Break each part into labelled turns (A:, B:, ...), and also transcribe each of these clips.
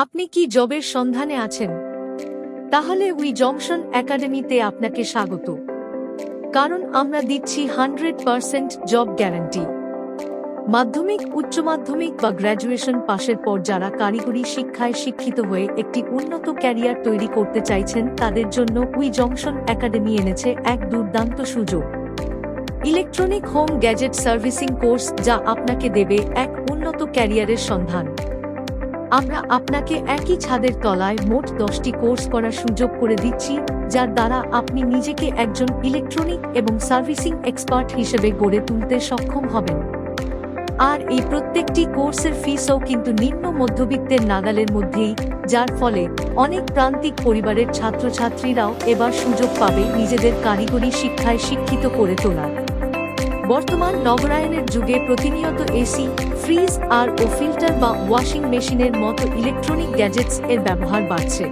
A: আপনি কি জবের সন্ধানে আছেন? তাহলে উই জংশন একাডেমিতে আপনাকে স্বাগত। কারণ আমরা দিচ্ছি 100% জব গ্যারান্টি। মাধ্যমিক, উচ্চ মাধ্যমিক বা গ্র্যাজুয়েশন পাশের পর যারা কারিগরি শিক্ষায় শিক্ষিত হয়ে একটি উন্নত ক্যারিয়ার তৈরি করতে চাইছেন তাদের জন্য উই জংশন একাডেমি এনেছে এক দুর্দান্ত সুযোগ। Electronic home gadget servicing course, যা আপনাকে দেবে এক উন্নত ক্যারিয়ারের সন্ধান। আমরা আপনাকে একই ছাদের তলায় মোট 10টি কোর্স করার সুযোগ করে দিচ্ছি, যার দ্বারা আপনি নিজেকে একজন ইলেকট্রনিক এবং সার্ভিসিং এক্সপার্ট হিসেবে গড়ে তুলতে সক্ষম হবেন। আর এই প্রত্যেকটি কোর্সের ফিসও কিন্তু নিম্ন মধ্যবিত্তের নাগালের মধ্যেই, যার ফলে অনেক প্রান্তিক পরিবারের ছাত্রছাত্রীরাও এবার সুযোগ পাবে নিজেদের কারিগরি শিক্ষায় শিক্ষিত করে তোলার। বর্তমান নগরায়নের যুগে প্রতিনিয়ত এসি, ফ্রিজ আর ও ফিল্টার বা ওয়াশিং মেশিনের মতো ইলেকট্রনিক গ্যাজেটস এর ব্যবহার বাড়ছে।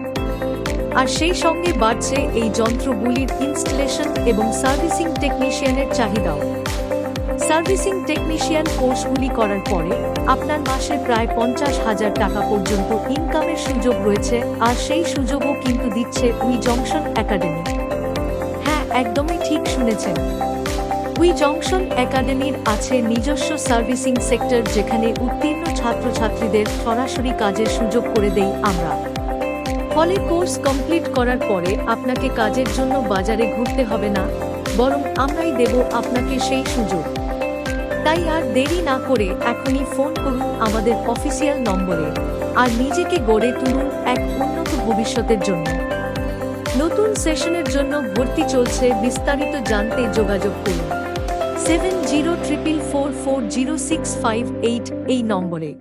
A: আর সেই সঙ্গে বাড়ছে এই যন্ত্রগুলির ইনস্টলেশন এবং সার্ভিসিং টেকনিশিয়ানের চাহিদাও। সার্ভিসিং টেকনিশিয়ান কোর্সগুলি করার পরে আপনার মাসে প্রায় 50,000 টাকা পর্যন্ত ইনকামের সুযোগ রয়েছে, আর সেই সুযোগও কিন্তু দিচ্ছে উই জংশন একাডেমি। হ্যাঁ, একদমই ঠিক শুনেছেন। উই জংশন একাডেমির আছে নিজস্ব সার্ভিসিং সেক্টর, যেখানে উত্তীর্ণ ছাত্রছাত্রীদের সরাসরি কাজের সুযোগ করে দেই আমরা। ফলে কোর্স কমপ্লিট করার পরে আপনাকে কাজের জন্য বাজারে ঘুরতে হবে না, বরং আমরাই দেব আপনাকে সেই সুযোগ। তাই আর দেরি না করে এখনই ফোন করুন আমাদের অফিসিয়াল নম্বরে, আর নিজেকে গড়ে তুলুন এক উন্নত ভবিষ্যতের জন্য। নতুন সেশনের জন্য ভর্তি চলছে, বিস্তারিত জানতে যোগাযোগ করুন 7044440658 এই নম্বরে।